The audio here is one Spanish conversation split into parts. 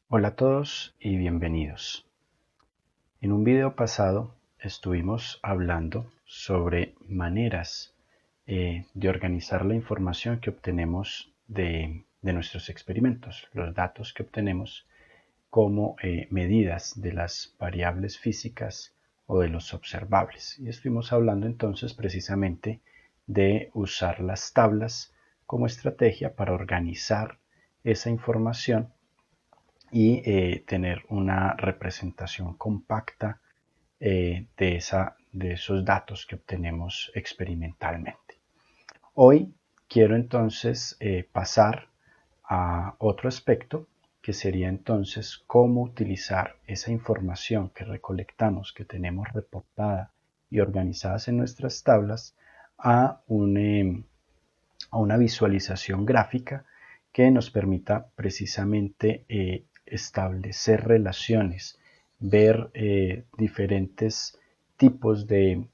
Hola a todos y bienvenidos. En un video pasado estuvimos hablando sobre maneras de organizar la información que obtenemos de nuestros experimentos, los datos que obtenemos como medidas de las variables físicas o de los observables. Y estuvimos hablando entonces precisamente de usar las tablas como estrategia para organizar esa información y tener una representación compacta de esos datos que obtenemos experimentalmente. Hoy quiero entonces pasar a otro aspecto que sería entonces cómo utilizar esa información que recolectamos, que tenemos reportada y organizadas en nuestras tablas a una visualización gráfica que nos permita precisamente establecer relaciones, ver diferentes tipos de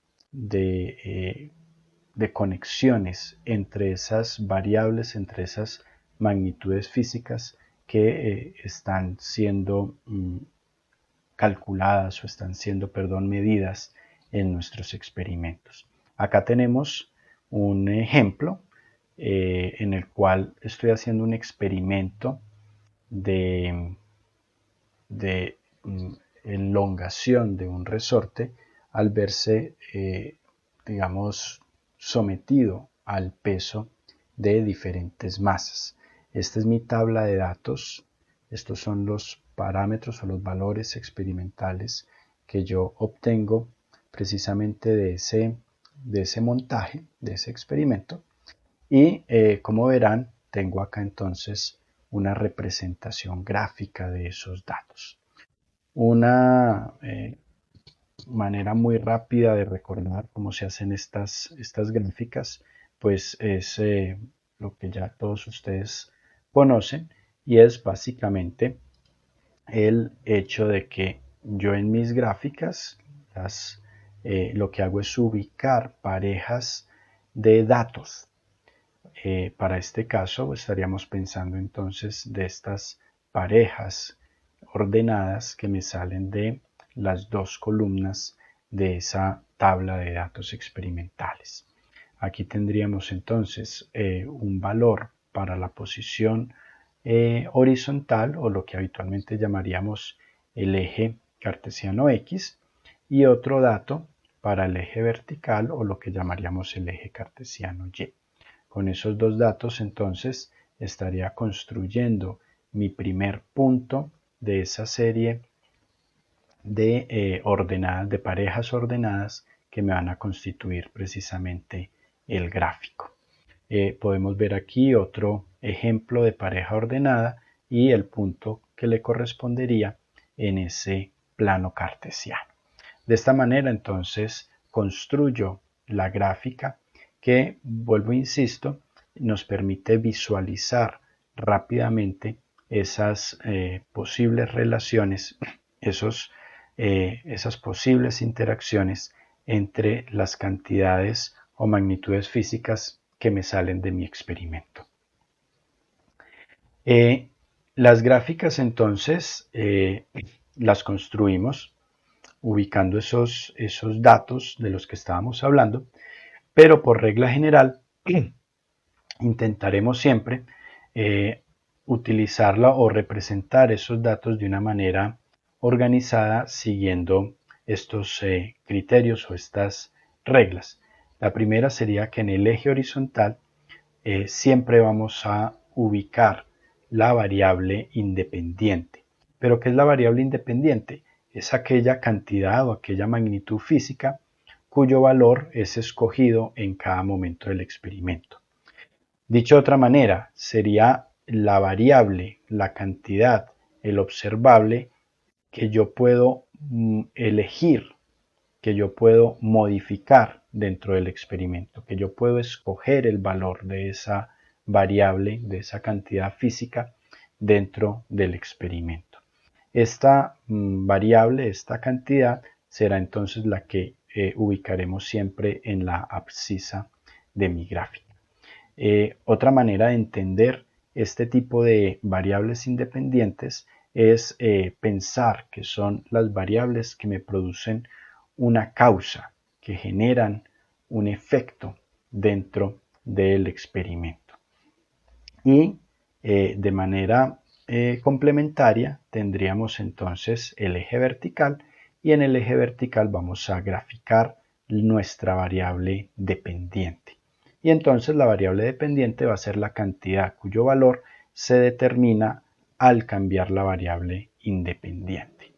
conexiones entre esas variables, entre esas magnitudes físicas que están siendo calculadas o están siendo, perdón, medidas en nuestros experimentos. Acá tenemos un ejemplo en el cual estoy haciendo un experimento de, de elongación de un resorte al verse, digamos, sometido al peso de diferentes masas. Esta es mi tabla de datos. Estos son los parámetros o los valores experimentales que yo obtengo precisamente de ese montaje, de ese experimento. Y como verán, tengo acá entonces una representación gráfica de esos datos. Una manera muy rápida de recordar cómo se hacen estas gráficas, pues es lo que ya todos ustedes conocen y es básicamente el hecho de que yo en mis gráficas lo que hago es ubicar parejas de datos. Para este caso estaríamos pensando entonces de estas parejas ordenadas que me salen de las dos columnas de esa tabla de datos experimentales. Aquí tendríamos entonces un valor para la posición horizontal o lo que habitualmente llamaríamos el eje cartesiano X y otro dato para el eje vertical o lo que llamaríamos el eje cartesiano Y. Con esos dos datos entonces estaría construyendo mi primer punto de esa serie de parejas ordenadas que me van a constituir precisamente el gráfico. Podemos ver aquí otro ejemplo de pareja ordenada y el punto que le correspondería en ese plano cartesiano. De esta manera entonces construyo la gráfica que, vuelvo e insisto, nos permite visualizar rápidamente esas posibles relaciones, esas posibles interacciones entre las cantidades o magnitudes físicas que me salen de mi experimento. Eh, las gráficas entonces las construimos ubicando esos datos de los que estábamos hablando, pero por regla general intentaremos siempre utilizarla o representar esos datos de una manera organizada siguiendo estos criterios o estas reglas. La primera sería que en el eje horizontal siempre vamos a ubicar la variable independiente. ¿Pero qué es la variable independiente? Es aquella cantidad o aquella magnitud física cuyo valor es escogido en cada momento del experimento. Dicho de otra manera, sería la variable, la cantidad, el observable que yo puedo elegir, que yo puedo modificar dentro del experimento, que yo puedo escoger el valor de esa variable, de esa cantidad física dentro del experimento. Esta variable, esta cantidad, será entonces la que ubicaremos siempre en la abscisa de mi gráfica. Otra manera de entender este tipo de variables independientes es pensar que son las variables que me producen una causa, que generan un efecto dentro del experimento. Y de manera complementaria tendríamos entonces el eje vertical, y en el eje vertical vamos a graficar nuestra variable dependiente. Y entonces la variable dependiente va a ser la cantidad cuyo valor se determina al cambiar la variable independiente.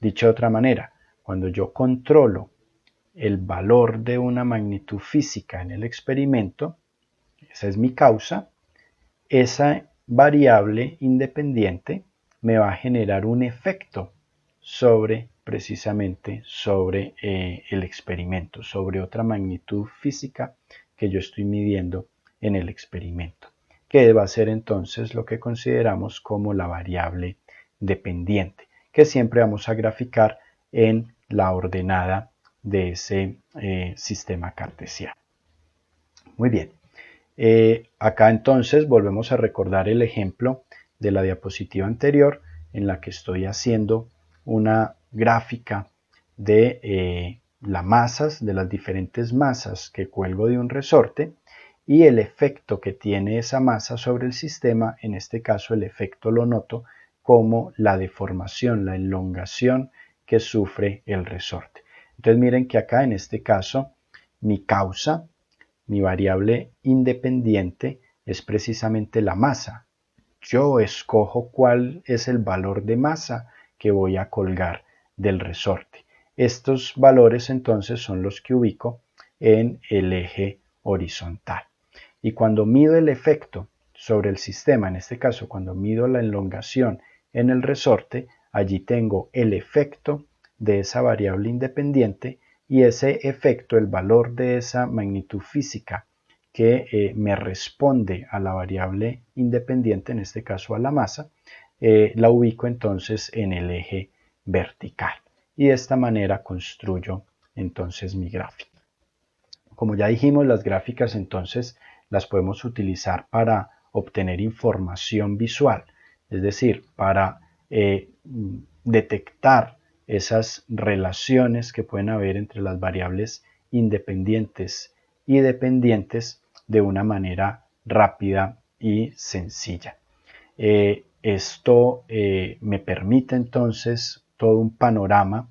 Dicho de otra manera, cuando yo controlo el valor de una magnitud física en el experimento, esa es mi causa, esa variable independiente me va a generar un efecto precisamente sobre el experimento, sobre otra magnitud física que yo estoy midiendo en el experimento, que va a ser entonces lo que consideramos como la variable dependiente, que siempre vamos a graficar en la ordenada de ese sistema cartesiano. Muy bien. Acá entonces volvemos a recordar el ejemplo de la diapositiva anterior, en la que estoy haciendo una gráfica de las masas, de las diferentes masas que cuelgo de un resorte, y el efecto que tiene esa masa sobre el sistema. En este caso el efecto lo noto como la deformación, la elongación que sufre el resorte. Entonces miren que acá en este caso mi causa, mi variable independiente, es precisamente la masa. Yo escojo cuál es el valor de masa que voy a colgar del resorte. Estos valores entonces son los que ubico en el eje horizontal. Y cuando mido el efecto sobre el sistema, en este caso cuando mido la elongación en el resorte, allí tengo el efecto de esa variable independiente, y ese efecto, el valor de esa magnitud física que me responde a la variable independiente, en este caso a la masa, la ubico entonces en el eje vertical. Y de esta manera construyo entonces mi gráfica. Como ya dijimos, las gráficas entonces las podemos utilizar para obtener información visual, es decir, para detectar esas relaciones que pueden haber entre las variables independientes y dependientes de una manera rápida y sencilla. Esto me permite entonces todo un panorama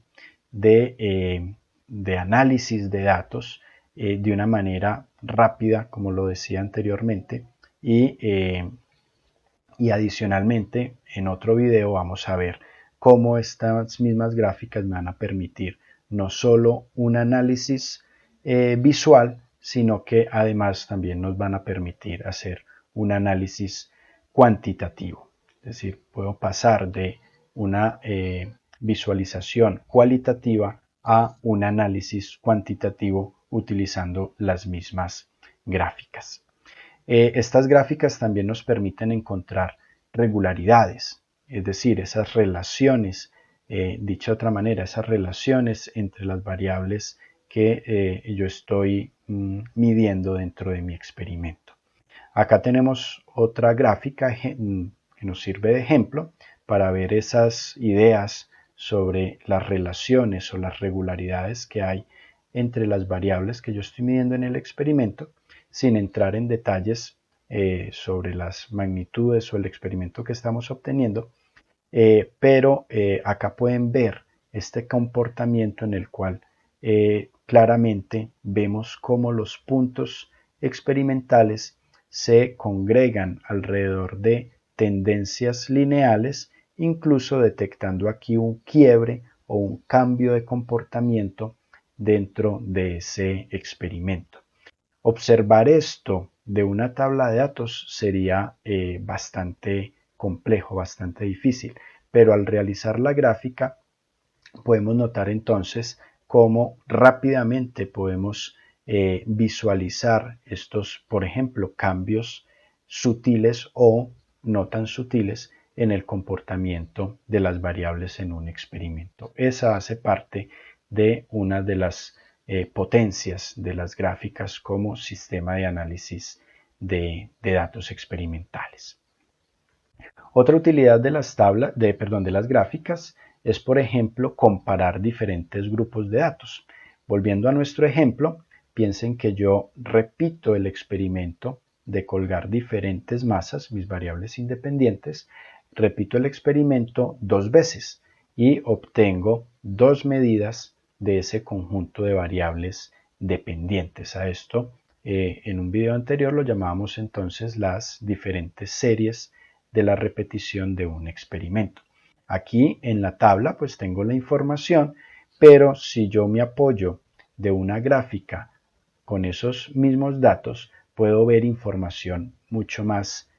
de análisis de datos de una manera rápida, como lo decía anteriormente, y adicionalmente en otro video vamos a ver cómo estas mismas gráficas me van a permitir no solo un análisis visual, sino que además también nos van a permitir hacer un análisis cuantitativo. Es decir, puedo pasar de una visualización cualitativa a un análisis cuantitativo utilizando las mismas gráficas. Estas gráficas también nos permiten encontrar regularidades, es decir, esas relaciones, dicho de otra manera, esas relaciones entre las variables que yo estoy midiendo dentro de mi experimento. Acá tenemos otra gráfica que nos sirve de ejemplo para ver esas ideas sobre las relaciones o las regularidades que hay entre las variables que yo estoy midiendo en el experimento, sin entrar en detalles sobre las magnitudes o el experimento que estamos obteniendo, pero acá pueden ver este comportamiento en el cual claramente vemos cómo los puntos experimentales se congregan alrededor de tendencias lineales, incluso detectando aquí un quiebre o un cambio de comportamiento dentro de ese experimento. Observar esto de una tabla de datos sería bastante complejo, bastante difícil, pero al realizar la gráfica podemos notar entonces cómo rápidamente podemos visualizar estos, por ejemplo, cambios sutiles o no tan sutiles en el comportamiento de las variables en un experimento. Esa hace parte de una de las potencias de las gráficas como sistema de análisis de datos experimentales. Otra utilidad de las tablas, de las gráficas es, por ejemplo, comparar diferentes grupos de datos. Volviendo a nuestro ejemplo, piensen que yo repito el experimento de colgar diferentes masas, mis variables independientes, repito el experimento 2 veces y obtengo 2 medidas de ese conjunto de variables dependientes. A esto, en un video anterior lo llamábamos entonces las diferentes series de la repetición de un experimento. Aquí en la tabla pues tengo la información, pero si yo me apoyo de una gráfica con esos mismos datos, puedo ver información mucho más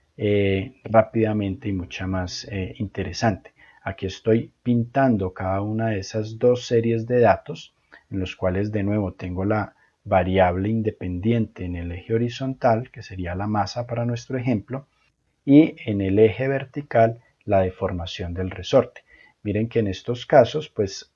rápidamente y mucha más interesante. Aquí estoy pintando cada una de esas 2 series de datos, en los cuales de nuevo tengo la variable independiente en el eje horizontal, que sería la masa para nuestro ejemplo, y en el eje vertical la deformación del resorte. Miren que en estos casos, pues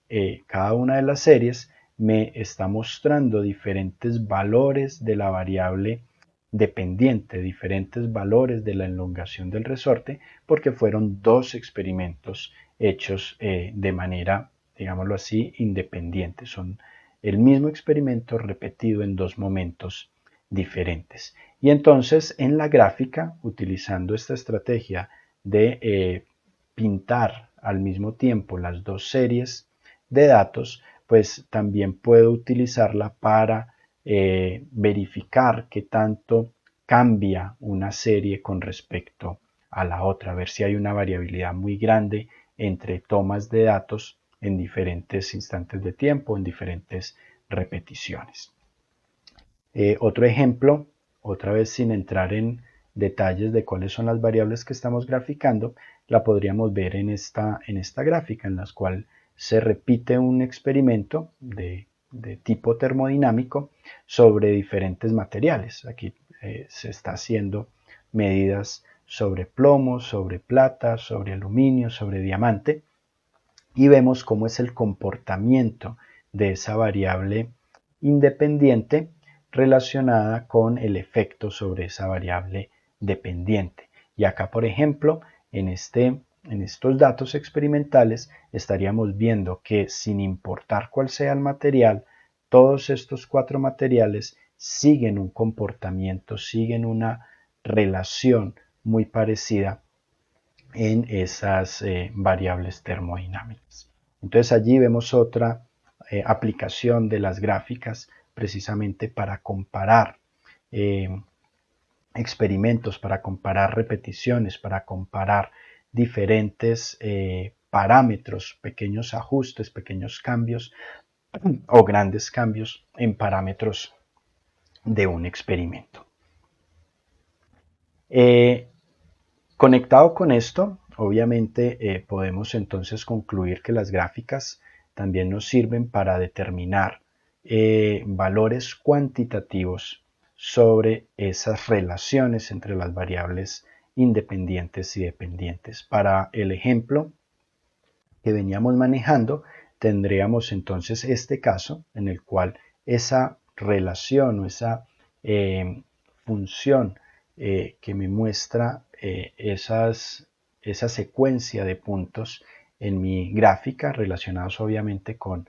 cada una de las series me está mostrando diferentes valores de la variable dependiente, diferentes valores de la elongación del resorte, porque fueron 2 experimentos hechos de manera, digámoslo así, independiente. Son el mismo experimento repetido en 2 momentos diferentes. Y entonces en la gráfica, utilizando esta estrategia de pintar al mismo tiempo las 2 series de datos, pues también puedo utilizarla para verificar qué tanto cambia una serie con respecto a la otra, a ver si hay una variabilidad muy grande entre tomas de datos en diferentes instantes de tiempo, en diferentes repeticiones. Otro ejemplo, otra vez sin entrar en detalles de cuáles son las variables que estamos graficando, la podríamos ver en esta gráfica, en la cual se repite un experimento de tipo termodinámico sobre diferentes materiales. Aquí se está haciendo medidas sobre plomo, sobre plata, sobre aluminio, sobre diamante, y vemos cómo es el comportamiento de esa variable independiente relacionada con el efecto sobre esa variable dependiente. Y acá, por ejemplo, en estos datos experimentales estaríamos viendo que sin importar cuál sea el material, todos estos 4 materiales siguen un comportamiento, siguen una relación muy parecida en esas variables termodinámicas. Entonces allí vemos otra aplicación de las gráficas precisamente para comparar experimentos, para comparar repeticiones, para comparar diferentes parámetros, pequeños ajustes, pequeños cambios o grandes cambios en parámetros de un experimento. Conectado con esto, obviamente podemos entonces concluir que las gráficas también nos sirven para determinar valores cuantitativos sobre esas relaciones entre las variables independientes y dependientes. Para el ejemplo que veníamos manejando, tendríamos entonces este caso en el cual esa relación o esa función que me muestra esa secuencia de puntos en mi gráfica relacionados obviamente con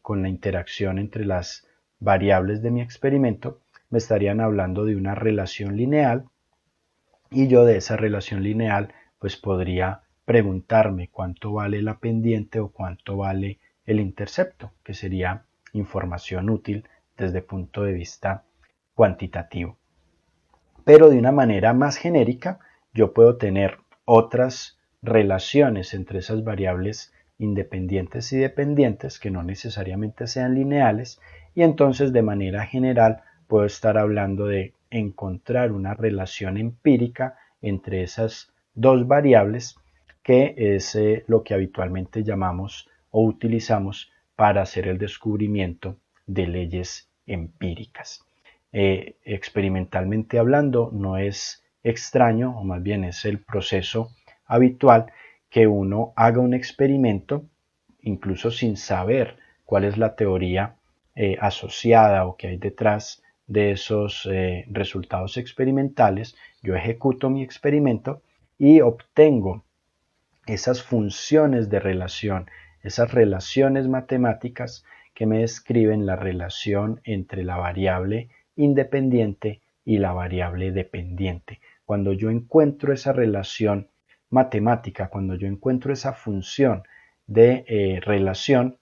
la interacción entre las variables de mi experimento, me estarían hablando de una relación lineal, y yo de esa relación lineal pues podría preguntarme cuánto vale la pendiente o cuánto vale el intercepto, que sería información útil desde el punto de vista cuantitativo. Pero de una manera más genérica, yo puedo tener otras relaciones entre esas variables independientes y dependientes que no necesariamente sean lineales, y entonces de manera general puedo estar hablando de encontrar una relación empírica entre esas 2 variables, que es lo que habitualmente llamamos o utilizamos para hacer el descubrimiento de leyes empíricas. Experimentalmente hablando, no es extraño, o más bien es el proceso habitual, que uno haga un experimento incluso sin saber cuál es la teoría asociada o que hay detrás de esos resultados experimentales. Yo ejecuto mi experimento y obtengo esas funciones de relación, esas relaciones matemáticas que me describen la relación entre la variable independiente y la variable dependiente. Cuando yo encuentro esa relación matemática, cuando yo encuentro esa función de relación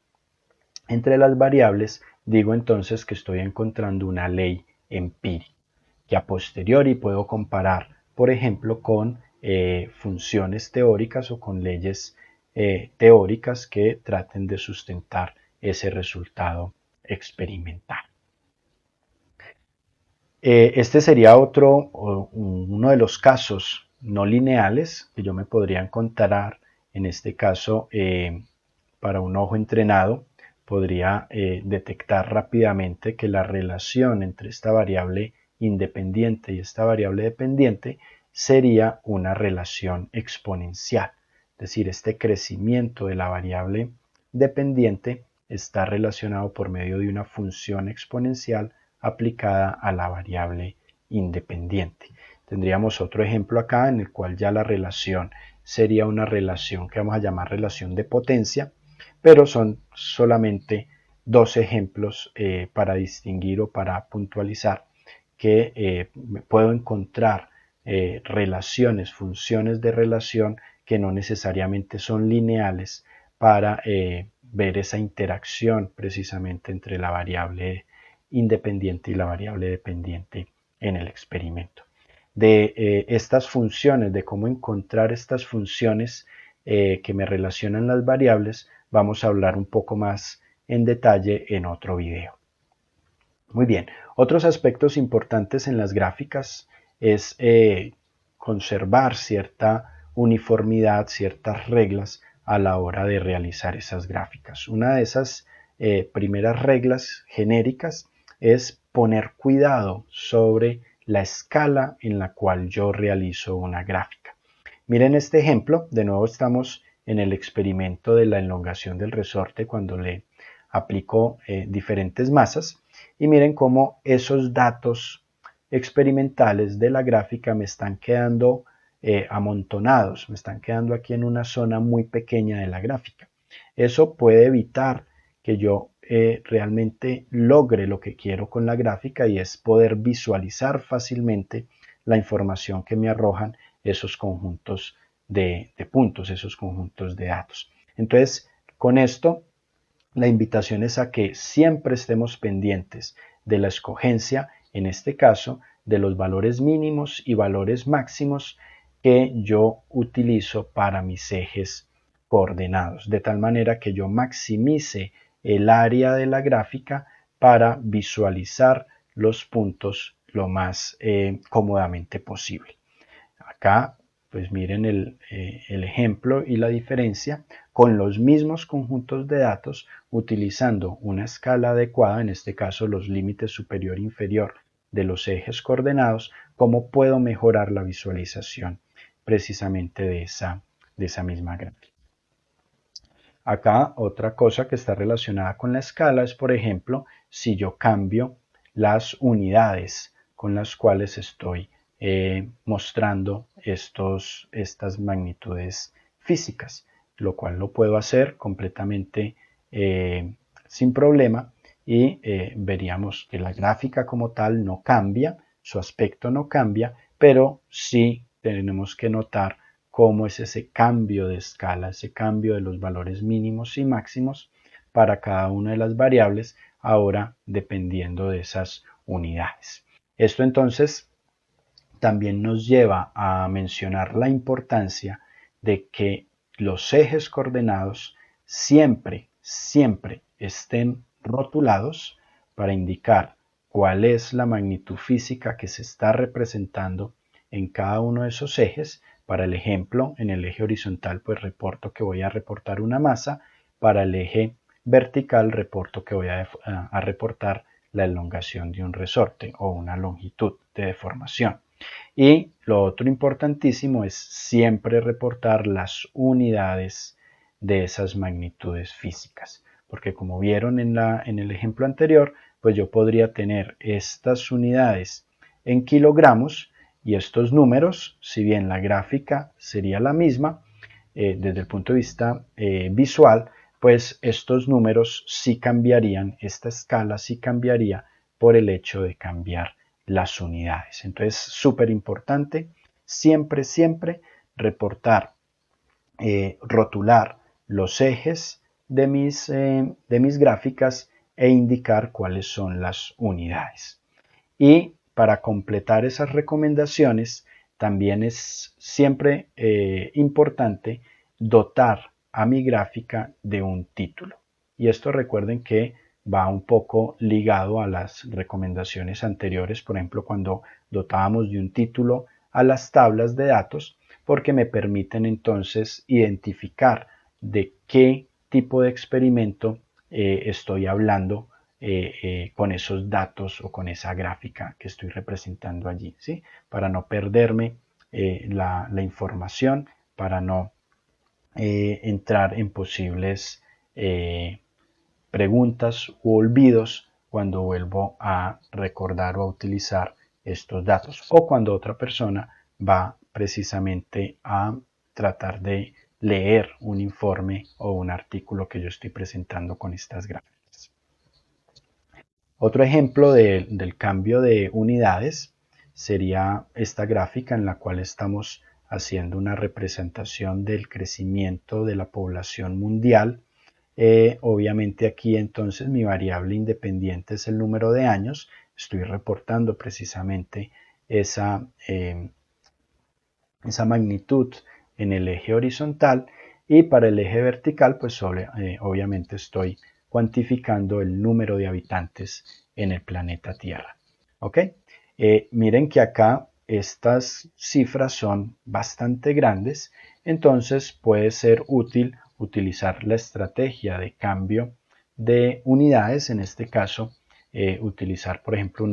entre las variables, digo entonces que estoy encontrando una ley empírica, que a posteriori puedo comparar, por ejemplo, con funciones teóricas o con leyes teóricas que traten de sustentar ese resultado experimental. Este sería uno de los casos no lineales que yo me podría encontrar. En este caso, para un ojo entrenado, podría detectar rápidamente que la relación entre esta variable independiente y esta variable dependiente sería una relación exponencial. Es decir, este crecimiento de la variable dependiente está relacionado por medio de una función exponencial aplicada a la variable independiente. Tendríamos otro ejemplo acá en el cual ya la relación sería una relación que vamos a llamar relación de potencia, pero son solamente dos ejemplos para distinguir o para puntualizar que puedo encontrar relaciones, funciones de relación que no necesariamente son lineales para ver esa interacción precisamente entre la variable independiente y la variable dependiente en el experimento. De estas funciones, de cómo encontrar estas funciones que me relacionan las variables, vamos a hablar un poco más en detalle en otro video. Muy bien, otros aspectos importantes en las gráficas es conservar cierta uniformidad, ciertas reglas a la hora de realizar esas gráficas. Una de esas primeras reglas genéricas es poner cuidado sobre la escala en la cual yo realizo una gráfica. Miren este ejemplo, de nuevo estamos en el experimento de la elongación del resorte cuando le aplico diferentes masas y miren cómo esos datos experimentales de la gráfica me están quedando amontonados, me están quedando aquí en una zona muy pequeña de la gráfica. Eso puede evitar que yo realmente logre lo que quiero con la gráfica y es poder visualizar fácilmente la información que me arrojan esos conjuntos de puntos, esos conjuntos de datos. Entonces, con esto, la invitación es a que siempre estemos pendientes de la escogencia, en este caso, de los valores mínimos y valores máximos que yo utilizo para mis ejes coordenados, de tal manera que yo maximice el área de la gráfica para visualizar los puntos lo más cómodamente posible. Acá, pues miren el ejemplo y la diferencia con los mismos conjuntos de datos utilizando una escala adecuada, en este caso los límites superior e inferior de los ejes coordenados, cómo puedo mejorar la visualización precisamente de esa misma gráfica. Acá otra cosa que está relacionada con la escala es, por ejemplo, si yo cambio las unidades con las cuales estoy mostrando estas magnitudes físicas, lo cual lo puedo hacer completamente sin problema y veríamos que la gráfica como tal no cambia, su aspecto no cambia, pero sí tenemos que notar cómo es ese cambio de escala, ese cambio de los valores mínimos y máximos para cada una de las variables, ahora dependiendo de esas unidades. Esto entonces también nos lleva a mencionar la importancia de que los ejes coordenados siempre estén rotulados para indicar cuál es la magnitud física que se está representando en cada uno de esos ejes. Para el ejemplo, en el eje horizontal, pues reporto que voy a reportar una masa. Para el eje vertical, reporto que voy a reportar la elongación de un resorte o una longitud de deformación. Y lo otro importantísimo es siempre reportar las unidades de esas magnitudes físicas, porque como vieron en el ejemplo anterior, pues yo podría tener estas unidades en kilogramos y estos números, si bien la gráfica sería la misma, desde el punto de vista visual, pues estos números sí cambiarían, esta escala sí cambiaría por el hecho de cambiar las unidades. Entonces, súper importante, siempre, siempre reportar, rotular los ejes de mis gráficas e indicar cuáles son las unidades. Y para completar esas recomendaciones, también es siempre importante dotar a mi gráfica de un título. Y esto recuerden que va un poco ligado a las recomendaciones anteriores, por ejemplo, cuando dotábamos de un título a las tablas de datos, porque me permiten entonces identificar de qué tipo de experimento estoy hablando con esos datos o con esa gráfica que estoy representando allí, ¿sí? Para no perderme la información, para no entrar en posibles preguntas u olvidos cuando vuelvo a recordar o a utilizar estos datos o cuando otra persona va precisamente a tratar de leer un informe o un artículo que yo estoy presentando con estas gráficas. Otro ejemplo del cambio de unidades sería esta gráfica en la cual estamos haciendo una representación del crecimiento de la población mundial. Obviamente aquí entonces mi variable independiente es el número de años. Estoy reportando precisamente esa magnitud en el eje horizontal, y para el eje vertical pues obviamente estoy cuantificando el número de habitantes en el planeta Tierra. ¿Ok? Miren que acá estas cifras son bastante grandes, entonces puede ser útil utilizar la estrategia de cambio de unidades, en este caso utilizar por ejemplo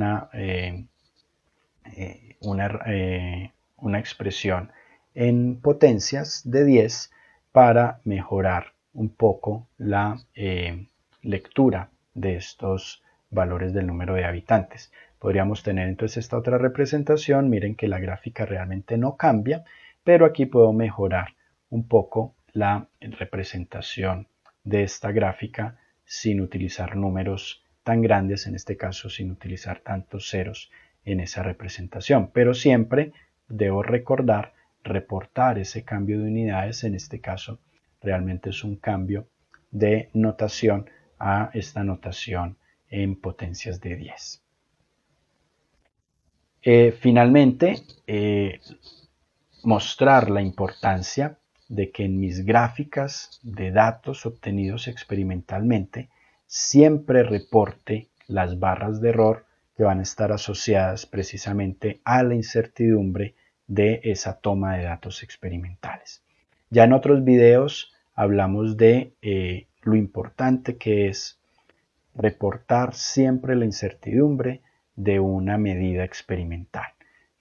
una expresión en potencias de 10 para mejorar un poco la lectura de estos valores del número de habitantes. Podríamos tener entonces esta otra representación. Miren que la gráfica realmente no cambia, pero aquí puedo mejorar un poco la representación de esta gráfica sin utilizar números tan grandes, en este caso sin utilizar tantos ceros en esa representación, pero siempre debo recordar reportar ese cambio de unidades. En este caso realmente es un cambio de notación a esta notación en potencias de 10. Finalmente, mostrar la importancia de que en mis gráficas de datos obtenidos experimentalmente siempre reporte las barras de error que van a estar asociadas precisamente a la incertidumbre de esa toma de datos experimentales. Ya en otros videos hablamos de lo importante que es reportar siempre la incertidumbre de una medida experimental.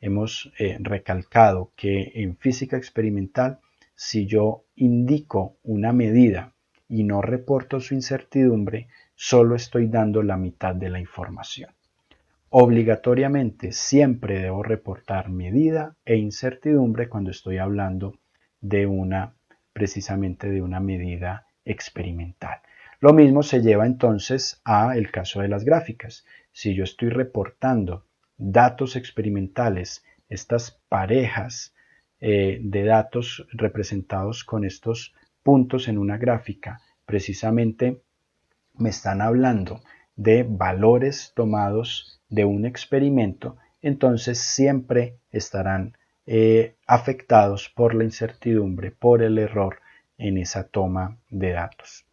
Hemos recalcado que en física experimental, si yo indico una medida y no reporto su incertidumbre, solo estoy dando la mitad de la información. Obligatoriamente siempre debo reportar medida e incertidumbre cuando estoy hablando de precisamente de una medida experimental. Lo mismo se lleva entonces a el caso de las gráficas. Si yo estoy reportando datos experimentales, estas parejas de datos representados con estos puntos en una gráfica, precisamente me están hablando de valores tomados de un experimento, entonces siempre estarán afectados por la incertidumbre, por el error en esa toma de datos.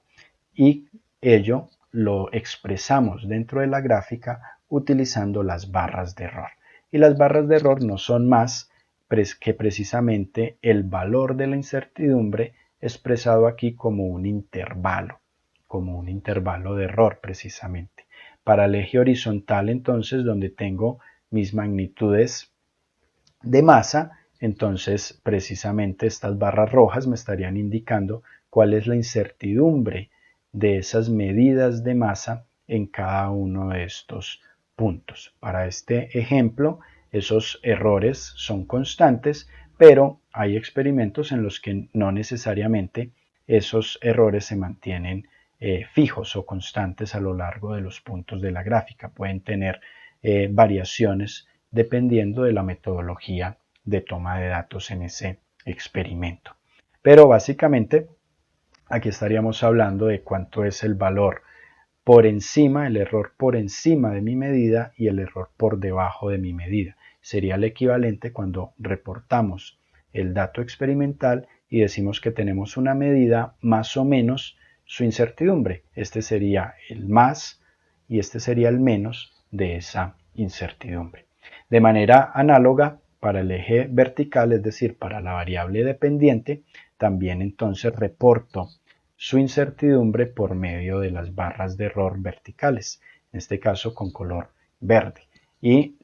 Y ello lo expresamos dentro de la gráfica utilizando las barras de error. Y las barras de error no son más que precisamente el valor de la incertidumbre expresado aquí como un intervalo de error precisamente. Para el eje horizontal entonces, donde tengo mis magnitudes de masa, entonces precisamente estas barras rojas me estarían indicando cuál es la incertidumbre de esas medidas de masa en cada uno de estos puntos. Para este ejemplo, esos errores son constantes pero hay experimentos en los que no necesariamente esos errores se mantienen fijos o constantes a lo largo de los puntos de la gráfica. Pueden tener variaciones dependiendo de la metodología de toma de datos en ese experimento. Pero básicamente aquí estaríamos hablando de cuánto es el valor por encima, el error por encima de mi medida y el error por debajo de mi medida. Sería el equivalente cuando reportamos el dato experimental y decimos que tenemos una medida más o menos su incertidumbre. Este sería el más y este sería el menos de esa incertidumbre. De manera análoga, para el eje vertical, es decir, para la variable dependiente, también entonces reporto su incertidumbre por medio de las barras de error verticales, en este caso con color verde. Y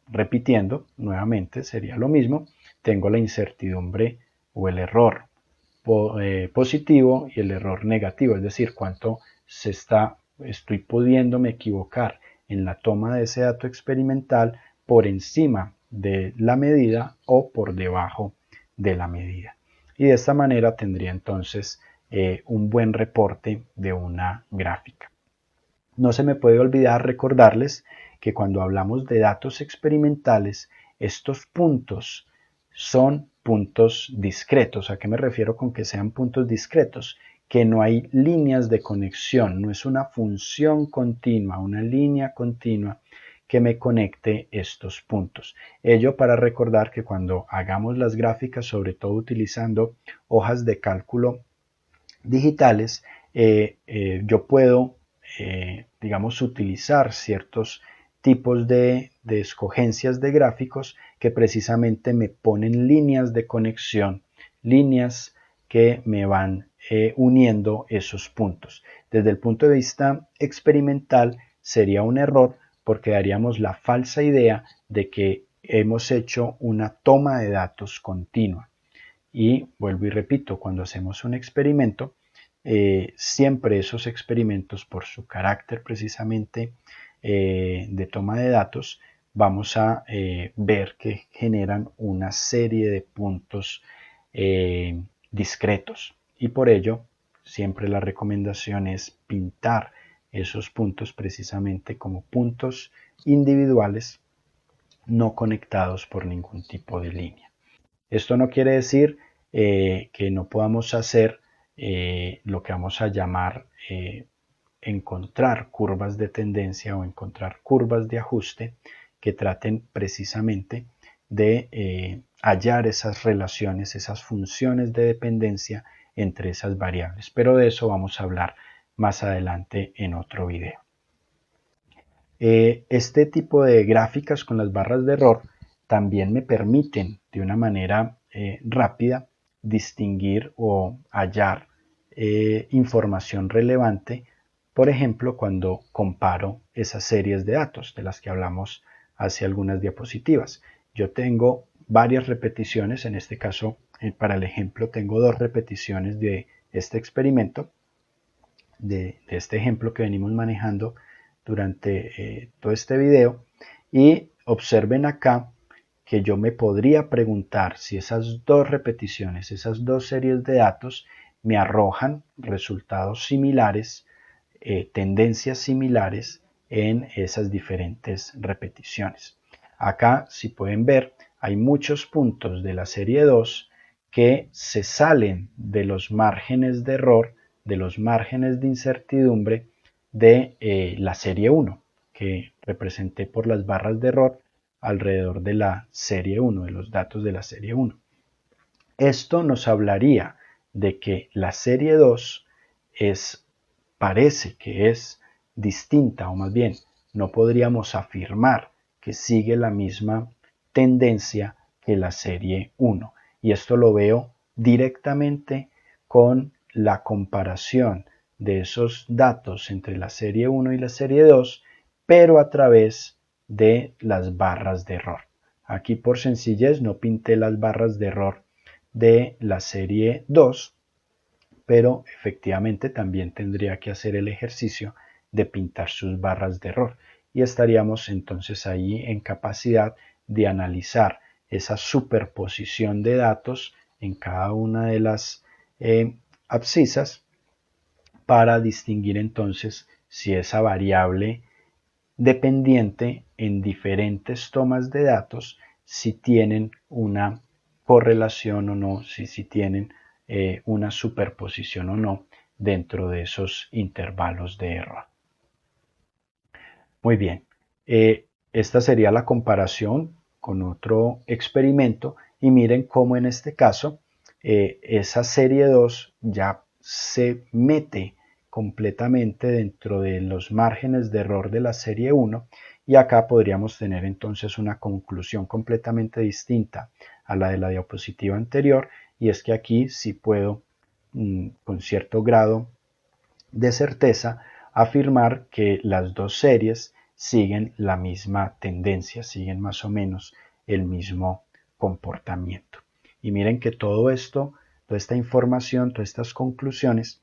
repitiendo nuevamente sería lo mismo, tengo la incertidumbre o el error positivo y el error negativo, es decir, cuánto estoy pudiéndome equivocar en la toma de ese dato experimental por encima de la medida o por debajo de la medida. Y de esta manera tendría entonces un buen reporte de una gráfica. No se me puede olvidar recordarles que cuando hablamos de datos experimentales, estos puntos son puntos discretos. ¿A qué me refiero con que sean puntos discretos? Que no hay líneas de conexión, no es una función continua, una línea continua que me conecte estos puntos. Ello para recordar que cuando hagamos las gráficas, sobre todo utilizando hojas de cálculo digitales, yo puedo, digamos, utilizar ciertos tipos de escogencias de gráficos que precisamente me ponen líneas de conexión, líneas que me van uniendo esos puntos. Desde el punto de vista experimental sería un error porque daríamos la falsa idea de que hemos hecho una toma de datos continua. Y vuelvo y repito, cuando hacemos un experimento, siempre esos experimentos, por su carácter precisamente de toma de datos, vamos a ver que generan una serie de puntos discretos. Y por ello, siempre la recomendación es pintar esos puntos precisamente como puntos individuales no conectados por ningún tipo de línea. Esto no quiere decir que no podamos hacer lo que vamos a llamar encontrar curvas de tendencia o encontrar curvas de ajuste que traten precisamente de hallar esas relaciones, esas funciones de dependencia entre esas variables. Pero de eso vamos a hablar más adelante en otro video. Este tipo de gráficas con las barras de error también me permiten de una manera rápida distinguir o hallar información relevante, por ejemplo, cuando comparo esas series de datos de las que hablamos hace algunas diapositivas. Yo tengo varias repeticiones, en este caso, para el ejemplo, tengo 2 repeticiones de este experimento, de este ejemplo que venimos manejando durante todo este video, y observen acá que yo me podría preguntar si esas 2 repeticiones, esas 2 series de datos me arrojan resultados similares, tendencias similares en esas diferentes repeticiones. Acá, si pueden ver, hay muchos puntos de la serie 2 que se salen de los márgenes de error, de los márgenes de incertidumbre de la serie 1, que representé por las barras de error alrededor de la serie 1, de los datos de la serie 1. Esto nos hablaría de que la serie 2 parece que es distinta, o más bien, no podríamos afirmar que sigue la misma tendencia que la serie 1. Y esto lo veo directamente con la comparación de esos datos entre la serie 1 y la serie 2, pero a través de las barras de error. Aquí por sencillez no pinté las barras de error de la serie 2, pero efectivamente también tendría que hacer el ejercicio de pintar sus barras de error y estaríamos entonces ahí en capacidad de analizar esa superposición de datos en cada una de las abscisas para distinguir entonces si esa variable dependiente en diferentes tomas de datos si tienen una correlación o no, si tienen una superposición o no dentro de esos intervalos de error. Muy bien, esta sería la comparación con otro experimento y miren cómo en este caso esa serie 2 ya se mete completamente dentro de los márgenes de error de la serie 1 y acá podríamos tener entonces una conclusión completamente distinta a la de la diapositiva anterior y es que aquí sí puedo con cierto grado de certeza afirmar que las dos series siguen la misma tendencia, siguen más o menos el mismo comportamiento. Y miren que todo esto, toda esta información, todas estas conclusiones,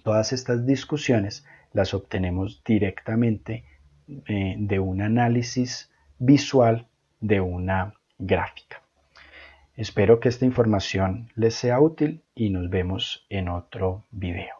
todas estas discusiones las obtenemos directamente de un análisis visual de una gráfica. Espero que esta información les sea útil y nos vemos en otro video.